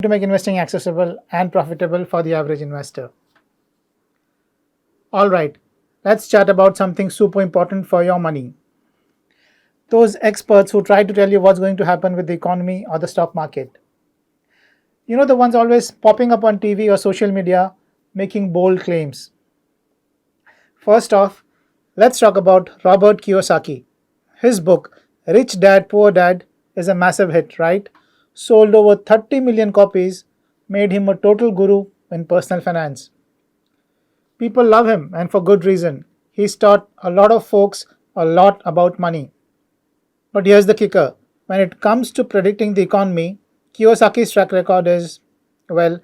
to make investing accessible and profitable for the average investor. Alright, let's chat about something super important for your money. Those experts who try to tell you what's going to happen with the economy or the stock market. You know, the ones always popping up on TV or social media making bold claims. First off, let's talk about Robert Kiyosaki. His book, Rich Dad Poor Dad, is a massive hit, right? Sold over 30 million copies, made him a total guru in personal finance. People love him, and for good reason. He's taught a lot of folks a lot about money. But here's the kicker: when it comes to predicting the economy, Kiyosaki's track record is, well,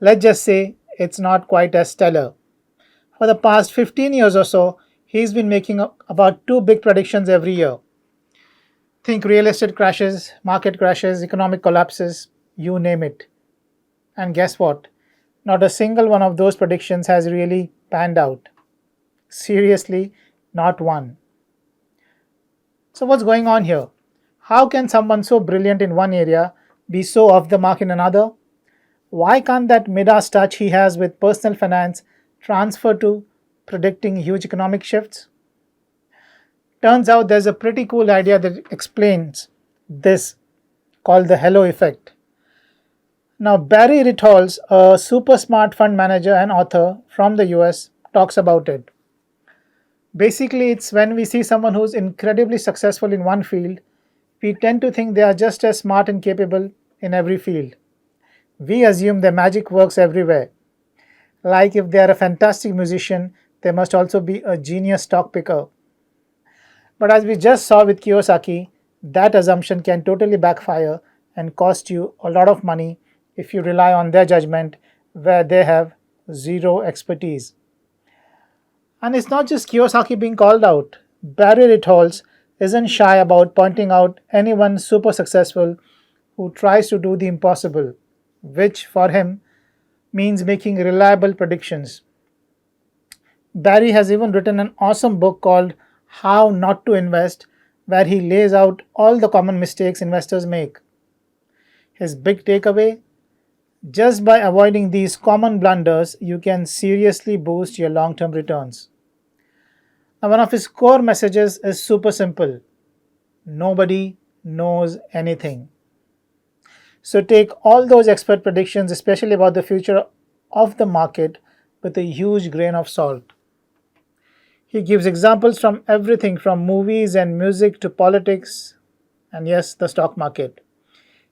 let's just say it's not quite as stellar. For the past 15 years or so, he's been making about two big predictions every year. Think real estate crashes, market crashes, economic collapses, you name it. And guess what? Not a single one of those predictions has really panned out. Seriously, not one. So, what's going on here? How can someone so brilliant in one area be so off the mark in another? Why can't that Midas touch he has with personal finance transfer to predicting huge economic shifts? Turns out there's a pretty cool idea that explains this, called the halo effect. Now, Barry Ritholtz, a super smart fund manager and author from the US, talks about it. Basically, it's when we see someone who's incredibly successful in one field, we tend to think they are just as smart and capable in every field. We assume their magic works everywhere. Like if they are a fantastic musician, they must also be a genius stock picker. But as we just saw with Kiyosaki, that assumption can totally backfire and cost you a lot of money if you rely on their judgment where they have zero expertise. And it's not just Kiyosaki being called out. Barry Ritholtz isn't shy about pointing out anyone super successful who tries to do the impossible, which for him means making reliable predictions. Barry has even written an awesome book called How Not to Invest, where he lays out all the common mistakes investors make. His big takeaway: just by avoiding these common blunders, you can seriously boost your long term returns. Now, one of his core messages is super simple: nobody knows anything. So, take all those expert predictions, especially about the future of the market, with a huge grain of salt. He gives examples from everything from movies and music to politics and, yes, the stock market.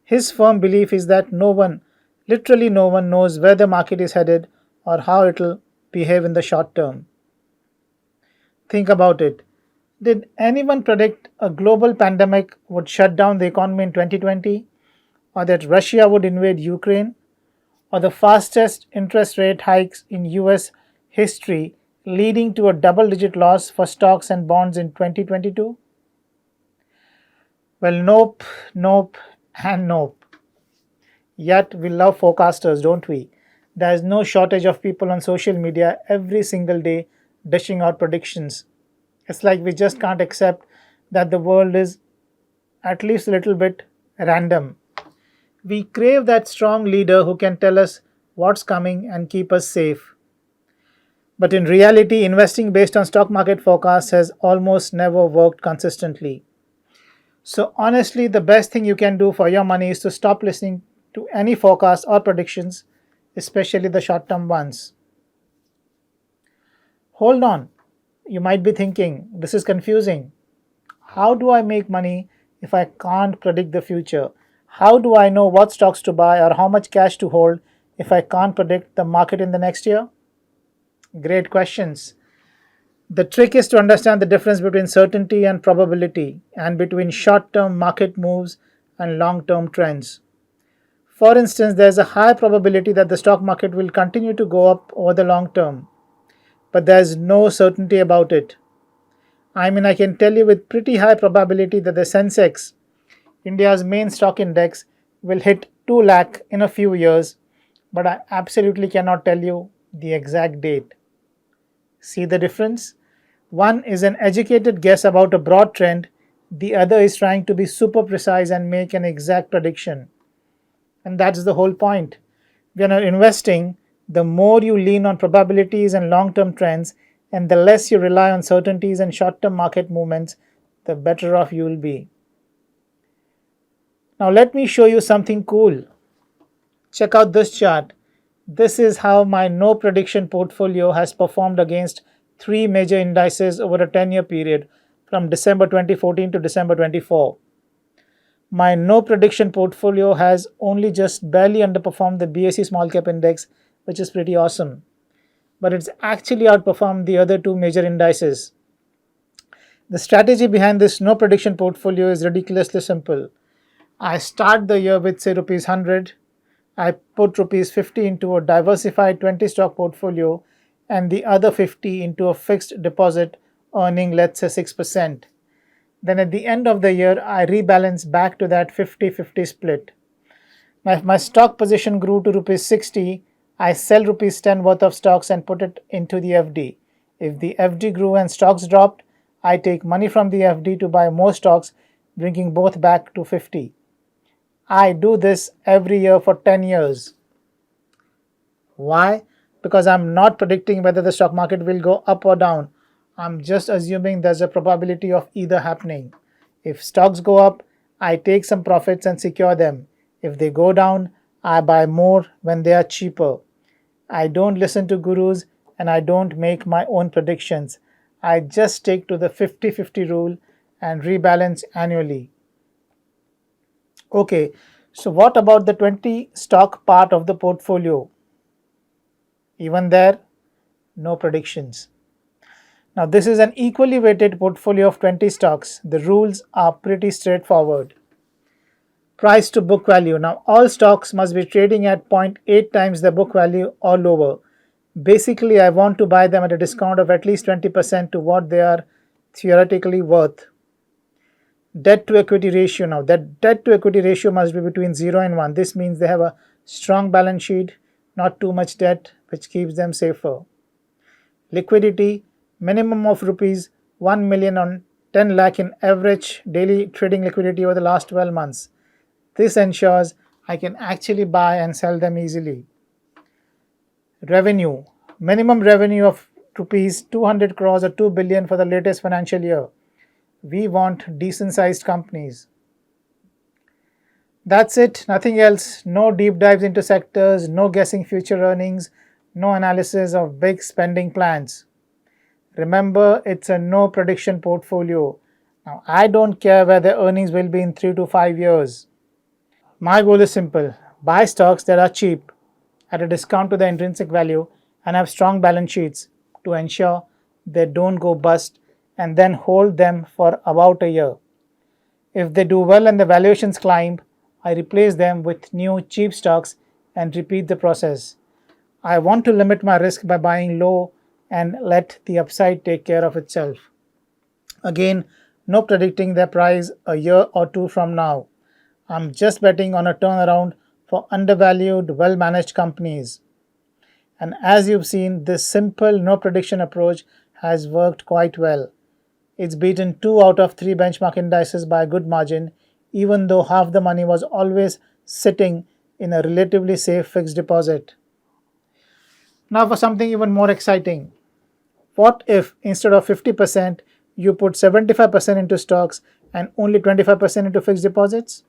His firm belief is that no one, literally no one, knows where the market is headed or how it will behave in the short term. Think about it. Did anyone predict a global pandemic would shut down the economy in 2020? Or that Russia would invade Ukraine? Or the fastest interest rate hikes in US history leading to a double-digit loss for stocks and bonds in 2022? Well, nope, nope, and nope. Yet we love forecasters, don't we? There is no shortage of people on social media every single day dishing out predictions. It's like we just can't accept that the world is at least a little bit random. We crave that strong leader who can tell us what's coming and keep us safe. But in reality, investing based on stock market forecasts has almost never worked consistently. So honestly, the best thing you can do for your money is to stop listening to any forecasts or predictions, especially the short-term ones. Hold on, you might be thinking, this is confusing. How do I make money if I can't predict the future? How do I know what stocks to buy or how much cash to hold if I can't predict the market in the next year? Great questions. The trick is to understand the difference between certainty and probability, and between short term market moves and long term trends. For instance, there is a high probability that the stock market will continue to go up over the long term, but there is no certainty about it. I can tell you with pretty high probability that the Sensex, India's main stock index, will hit 2 lakh in a few years, but I absolutely cannot tell you the exact date. See the difference? One is an educated guess about a broad trend, the other is trying to be super precise and make an exact prediction. And that's the whole point. When you're investing, the more you lean on probabilities and long term trends, and the less you rely on certainties and short term market movements, the better off you will be. Now, let me show you something cool. Check out this chart. This is how my no prediction portfolio has performed against three major indices over a 10-year period from December 2014 to December 24. My no prediction portfolio has only just barely underperformed the BSE small cap index, which is pretty awesome. But it's actually outperformed the other two major indices. The strategy behind this no prediction portfolio is ridiculously simple. I start the year with say rupees 100. I put rupees 50 into a diversified 20 stock portfolio and the other 50 into a fixed deposit earning let's say 6%. Then at the end of the year, I rebalance back to that 50-50 split. Now, if my stock position grew to rupees 60, I sell rupees 10 worth of stocks and put it into the FD. If the FD grew and stocks dropped, I take money from the FD to buy more stocks, bringing both back to 50. I do this every year for 10 years. Why? Because I'm not predicting whether the stock market will go up or down. I'm just assuming there's a probability of either happening. If stocks go up, I take some profits and secure them. If they go down, I buy more when they are cheaper. I don't listen to gurus and I don't make my own predictions. I just stick to the 50-50 rule and rebalance annually. Okay, so what about the 20 stock part of the portfolio? Even there, no predictions. Now, this is an equally weighted portfolio of 20 stocks. The rules are pretty straightforward. Price to book value. Now, all stocks must be trading at 0.8 times the book value or lower. Basically, I want to buy them at a discount of at least 20% to what they are theoretically worth. Debt to equity ratio. Now, that debt to equity ratio must be between 0 and 1. This means they have a strong balance sheet, not too much debt, which keeps them safer. Liquidity, minimum of rupees 1 million on 10 lakh in average daily trading liquidity over the last 12 months. This ensures I can actually buy and sell them easily. Revenue, minimum revenue of rupees 200 crores or 2 billion for the latest financial year. We want decent sized companies. That's it, nothing else. No deep dives into sectors, no guessing future earnings, no analysis of big spending plans. Remember, it's a no prediction portfolio. Now, I don't care where the earnings will be in 3 to 5 years. My goal is simple: buy stocks that are cheap at a discount to the intrinsic value and have strong balance sheets to ensure they don't go bust, and then hold them for about a year. If they do well and the valuations climb, I replace them with new cheap stocks and repeat the process. I want to limit my risk by buying low and let the upside take care of itself. Again, no predicting their price a year or two from now. I'm just betting on a turnaround for undervalued, well managed companies. And as you've seen, this simple no prediction approach has worked quite well. It's beaten 2 out of 3 benchmark indices by a good margin, even though half the money was always sitting in a relatively safe fixed deposit. Now, for something even more exciting. What if instead of 50%, you put 75% into stocks and only 25% into fixed deposits?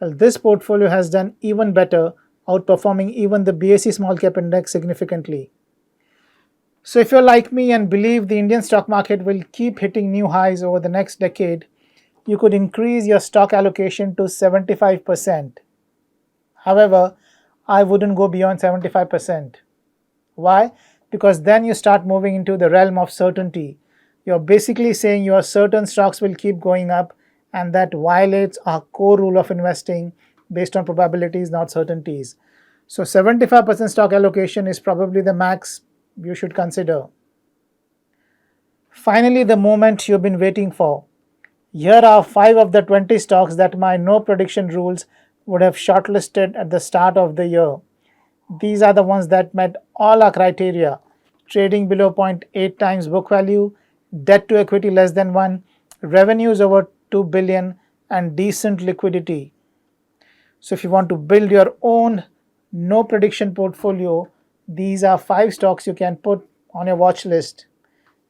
Well, this portfolio has done even better, outperforming even the BSE small cap index significantly. So, if you're like me and believe the Indian stock market will keep hitting new highs over the next decade, you could increase your stock allocation to 75%. However, I wouldn't go beyond 75%. Why? Because then you start moving into the realm of certainty. You're basically saying your certain stocks will keep going up, and that violates our core rule of investing based on probabilities, not certainties. So 75% stock allocation is probably the max you should consider. Finally, the moment you've been waiting for. Here are 5 of the 20 stocks that my no prediction rules would have shortlisted at the start of the year. These are the ones that met all our criteria: trading below 0.8 times book value, debt to equity less than 1, revenues over 2 billion, and decent liquidity. So if you want to build your own no prediction portfolio, these are 5 stocks you can put on your watch list.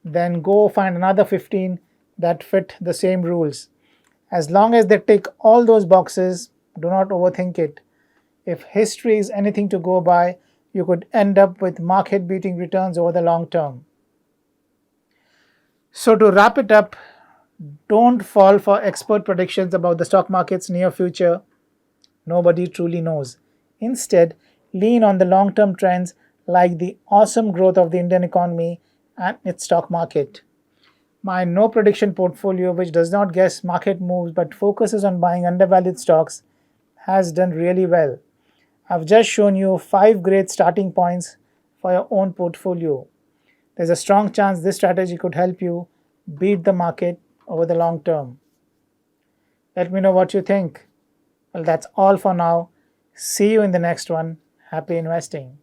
Then go find another 15 that fit the same rules. As long as they tick all those boxes, do not overthink it. If history is anything to go by, you could end up with market beating returns over the long term. So, to wrap it up, don't fall for expert predictions about the stock market's near future. Nobody truly knows. Instead, lean on the long term trends like the awesome growth of the Indian economy and its stock market. My no prediction portfolio, which does not guess market moves but focuses on buying undervalued stocks, has done really well. I've just shown you 5 great starting points for your own portfolio. There's a strong chance this strategy could help you beat the market over the long term. Let me know what you think. Well, that's all for now. See you in the next one. Happy investing.